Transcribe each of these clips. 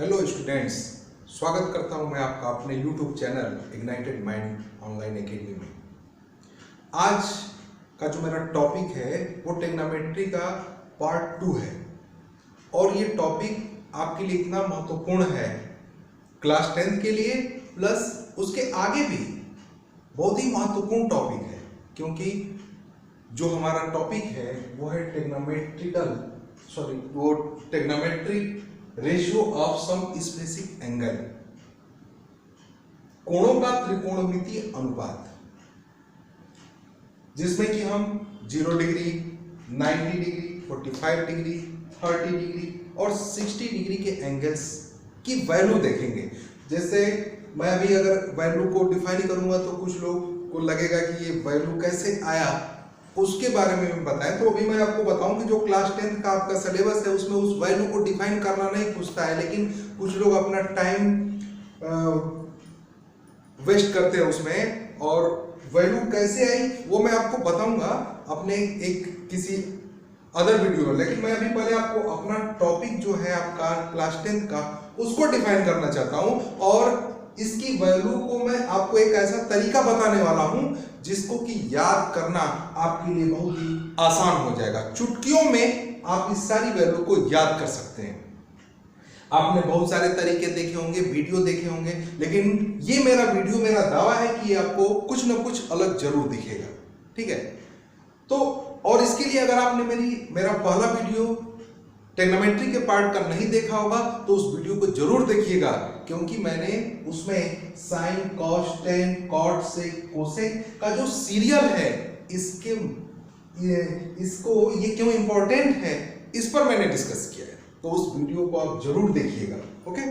Hello students, स्वागत करता हूं मैं आपका अपने YouTube channel ignited mind online academy में। आज का जो मेरा टॉपिक है वो ट्रिग्नोमेट्री का पार्ट 2 है और ये टॉपिक आपके लिए इतना महत्वपूर्ण है क्लास 10 के लिए प्लस उसके आगे भी बहुत ही महत्वपूर्ण टॉपिक है, क्योंकि जो हमारा टॉपिक है वो है trigonometry ratio of some specific angle, कोणों का त्रिकोणमितीय अनुपात, जिसमें कि हम 0 डिग्री, 90 डिग्री, 45 डिग्री, 30 डिग्री और 60 डिग्री के एंगल्स की वैल्यू देखेंगे। जैसे मैं अभी अगर वैल्यू को डिफाइन करूंगा तो कुछ लोग को लगेगा कि ये वैल्यू कैसे आया, उसके बारे में बताएं। तो अभी मैं आपको बताऊं कि जो क्लास 10 का आपका सिलेबस है उसमें उस वैल्यू को डिफाइन करना नहीं पूछता है, लेकिन कुछ लोग अपना टाइम वेस्ट करते हैं उसमें, और वैल्यू कैसे आई वो मैं आपको बताऊंगा अपने एक किसी अदर वीडियो में। लेकिन मैं अभी पहले आपको अपना टॉपिक जो है आपका क्लास 10 का उसको डिफाइन करना चाहता हूं, और इसकी वैल्यू को मैं आपको एक ऐसा तरीका बताने वाला हूं जिसको कि याद करना आपके लिए बहुत ही आसान हो जाएगा। चुटकियों में आप इस सारी वैल्यू को याद कर सकते हैं। आपने बहुत सारे तरीके देखे होंगे, वीडियो देखे होंगे, लेकिन ये मेरा वीडियो, मेरा दावा है कि आपको कुछ ना कुछ अलग जरूर दिखेगा। ठीक है, तो और इसके लिए अगर आपने मेरा पहला वीडियो ट्रिग्नोमेट्री के पार्ट का नहीं देखा होगा तो उस वीडियो को जरूर देखिएगा, क्योंकि मैंने उसमें sign, cos, tan, cot, sec, cosec का जो सीरियल है ये क्यों इंपॉर्टेंट है इस पर मैंने डिस्कस किया है, तो उस वीडियो को आप जरूर देखिएगा। ओके,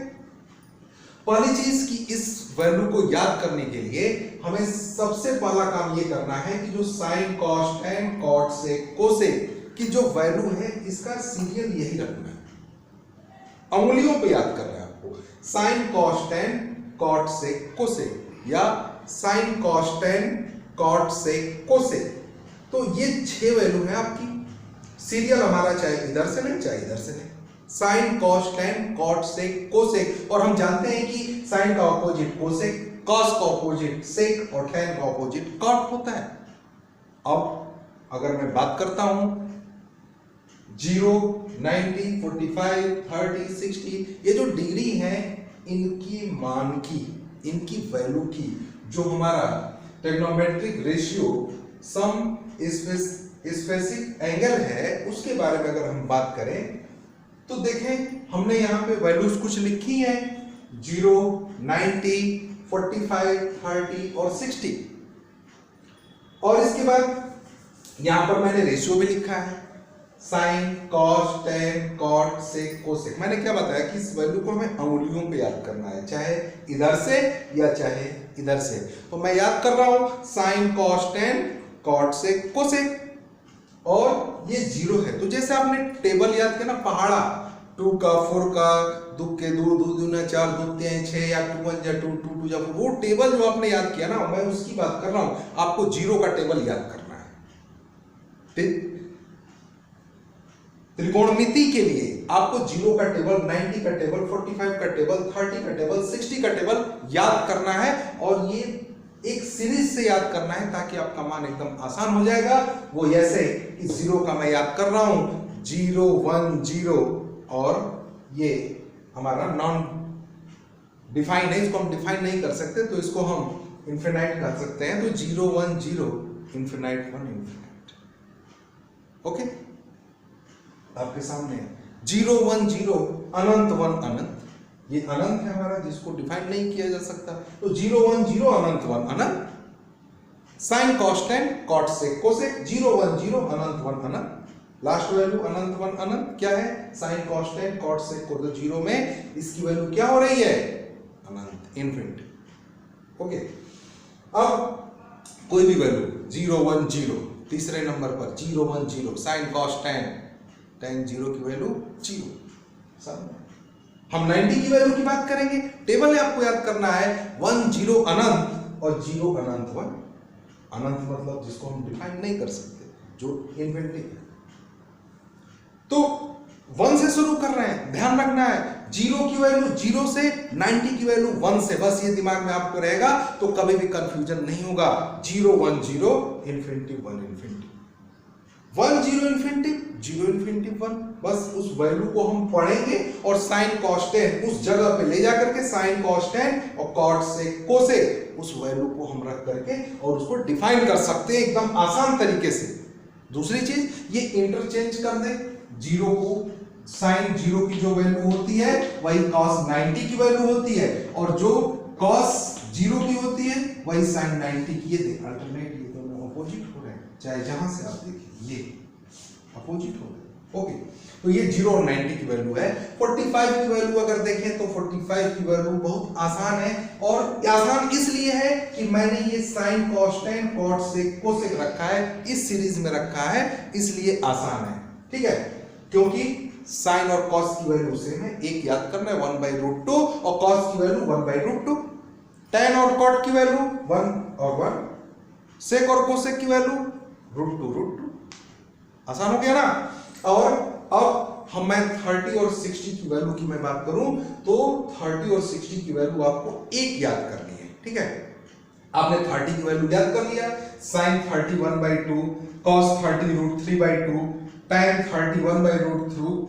पहली चीज की इस वैल्यू को याद करने के लिए हमें सबसे पहला काम ये करना है कि जो sign, cos, tan, cot, sec, cosec की जो वैल्यू है इसका सीरियल यही रखना है। अंगुलियों पे याद करना है आपको, sign, cos, tan, cot, sec, cosec, या sign, cos, tan, cot, sec, cosec. तो ये 6 वैल्यू है आपकी। सीरियल हमारा चाहे इधर से नहीं चाहे इधर से नहीं, sign, cos, tan, cot, sec, cosec. और हम जानते हैं कि साइन का ऑपोजिट कोसेक, कॉस का ऑपोजिट सेक और टेन का ऑपोजिट कॉट होता है। अब अगर मैं बात करता हूं 0, 90, 45, 30, 60, ये जो डिग्री है इनकी मान की, इनकी वैल्यू की, जो हमारा trigonometric ratio some specific angle है उसके बारे में अगर हम बात करें तो देखें हमने यहाँ पे वैल्यूज कुछ लिखी है 0, 90, 45, 30 और 60, और इसके बाद यहाँ पर मैंने रेशियो भी लिखा है sign, cos, tan, cot, sec, cosec. मैंने क्या बताया कि इस वैल्यू को हमें अंगुलियों पे याद करना है, चाहे इधर से या चाहे इधर से। तो मैं याद कर रहा हूं sign, cos, tan, cot, sec, cosec, और ये 0 है। तो जैसे आपने टेबल याद किया ना, पहाड़ा 2 का 4 का, 2 के 2, 2 दूना 4, 2 3 6, या 2 1 जा 2, 2 2 जा 4, वो टेबल जो आपने याद किया ना, मैं उसकी बात कर रहा हूं। आपको 0 का टेबल याद करना है। ठीक, त्रिकोणमिति के लिए आपको 0 का टेबल, 90 का टेबल, 45 का टेबल, 30 का टेबल, 60 का टेबल याद करना है, और ये एक सीरीज से याद करना है ताकि आपका मान एकदम आसान हो जाएगा। वो ऐसे कि 0 का मैं याद कर रहा हूं 0 1 0, और ये हमारा नॉन डिफाइन है, इसको हम डिफाइन नहीं कर सकते तो इसको हम इनफिनाइट कर सकते हैं। तो 0 1 0, इनफिनाइट 1 इनफिनाइट। ओके, आपके सामने 0 1 0, अनंत 1 अनंत, ये अनंत है हमारा जिसको डिफाइन नहीं किया जा सकता। तो 0 1 0, अनंत 1 अनंत, sign, cos, tan, cot, sec, cosec, 0 1 0, अनंत 1 अनंत। लास्ट वैल्यू अनंत 1 अनंत क्या है, साइन, कॉस, टेन, कॉट, सेक, को। तो 0 में इसकी वैल्यू क्या हो रही है, अनंत, इनफिनिटी। ओके, अब कोई भी वैल्यू 0 1 0, तीसरे नंबर पर 0 1 0, साइन, कॉस, टेन 0 की वैल्यू 0। सब हम 90 की वैल्यू की बात करेंगे। टेबल है आपको याद करना है 1 0 अनंत और 0 अनंत 1 अनंत, मतलब जिसको हम डिफाइन नहीं कर सकते, जो इनफिनिटी है। तो 1 से शुरू कर रहे हैं, ध्यान रखना है जीरो की वैल्यू 0 से, 90 की वैल्यू 1 से, बस ये दिमाग में आपको रहेगा तो कभी भी कंफ्यूजन नहीं होगा। 0 1 0 इन्फिनिटी 1 इन्फिनिटी 1 0 इन्फिनिटी 0 इन्फिनिटी 1, बस उस वैल्यू को हम पढ़ेंगे और साइन कॉस टेन उस जगह पे ले जा करके साइन कॉस टेन और कॉट सेक कोसेक उस वैल्यू को हम रख करके और उसको डिफाइन कर सकते हैं एकदम आसान तरीके से। दूसरी चीज ये इंटरचेंज कर दे, जीरो को साइन जीरो की जो वैल्यू होती है वही कॉस 90 की वैल्यू होती है और जो कॉस जीरो की होती है वही साइन 90 की। ये अल्टरनेट ये दोनों अपोजिट हो रहे हैं, चाहे जहां से आप देखिए ये अपोजिट हो रहे हैं। ओके, तो ये 0 और 90 की वैल्यू है। 45 की वैल्यू अगर देखें तो 45 की वैल्यू बहुत आसान है और आसान इसलिए है कि मैंने ये sine cos tan cot sec cosec रखा है, इस सीरीज में रखा है इसलिए आसान है। ठीक है, क्योंकि साइन और कॉस की वैल्यू सेम है, एक याद करना है 1/√2 और कॉस की वैल्यू 1/√2, टेन और कॉट की वैल्यू 1 और 1, सेक और कोसेक की वैल्यू √2 आसान हो गया ना। और अब मैं 30 और 60 की वैल्यू की मैं बात करूं तो 30 और 60 की वैल्यू आपको एक याद करनी है। ठीक है, आपने 30 की वैल्यू याद कर लिया, sine 30 1/2, cos 30 √3/2, tan 30 1/√3,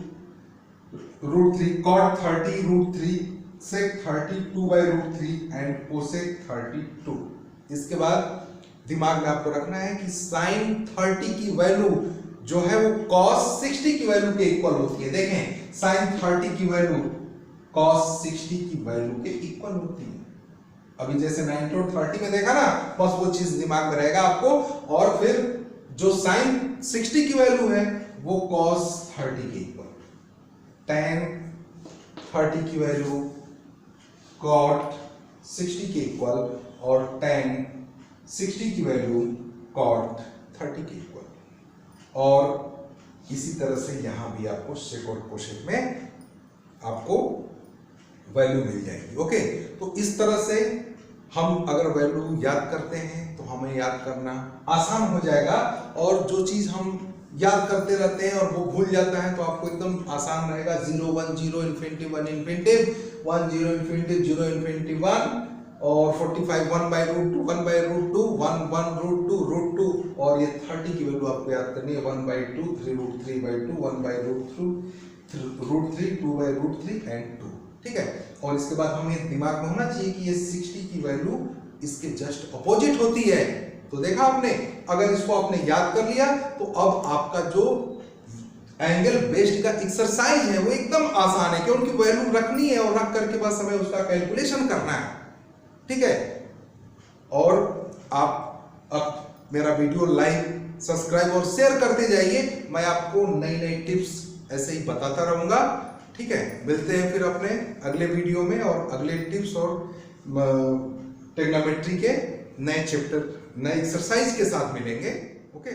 cot 30 √3, sec 30 2/√3 and cosec 32। इसके बाद दिमाग में आपको रखना है कि साइन 30 की वैल्यू जो है वो cos 60 की वैल्यू के इक्वल होती है। देखें साइन 30 की वैल्यू cos 60 की वैल्यू के इक्वल होती है। अभी जैसे 90 और 30 में देखा ना, बस वो चीज दिमाग में रहेगा आपको। और फिर जो साइन 60 की वैल्यू है वो cos 30 के इक्वल, tan 30 की वैल्यू cot 60 के इक्वल और tan 60 की वैल्यू cot 30 के इक्वल। और इसी तरह से यहां भी आपको सेक और कोसेक में आपको वैल्यू मिल जाएगी। ओके, तो इस तरह से हम अगर वैल्यू याद करते हैं तो हमें याद करना आसान हो जाएगा और जो चीज हम याद करते रहते हैं और वो भूल जाता है तो आपको एकदम आसान रहेगा। 0 1 0 इन्फिनिटी 1 इन्फिनिटी 1 0 इन्फिनिटी 0 इन्फिनिटी 1 और 45 1/√2 1/√2 1 1√2 और ये 30 की वैल्यू आपको याद करनी है 1/2 3√3/2 1/√3 2/√3 एंड 2। ठीक है, और इसके बाद हमें दिमाग में होना चाहिए कि ये 60 की वैल्यू इसके जस्ट अपोजिट होती है। तो देखा आपने, अगर इसको आपने याद कर लिया तो अब आपका जो एंगल बेस्ड का एक्सरसाइज है वो एकदम आसान है कि उनकी वैल्यू रखनी है और रख करके बस हमें उसका कैलकुलेशन करना है। ठीक है, और आप अब मेरा वीडियो लाइक सब्सक्राइब और शेयर करते जाइए, मैं आपको नई नई टिप्स ऐसे ही बताता रहूंगा। ठीक है, मिलते हैं फिर अपने अगले वीडियो में और अगले टिप्स और ट्रिग्नोमेट्री के नए चैप्टर नए एक्सरसाइज के साथ मिलेंगे। ओके।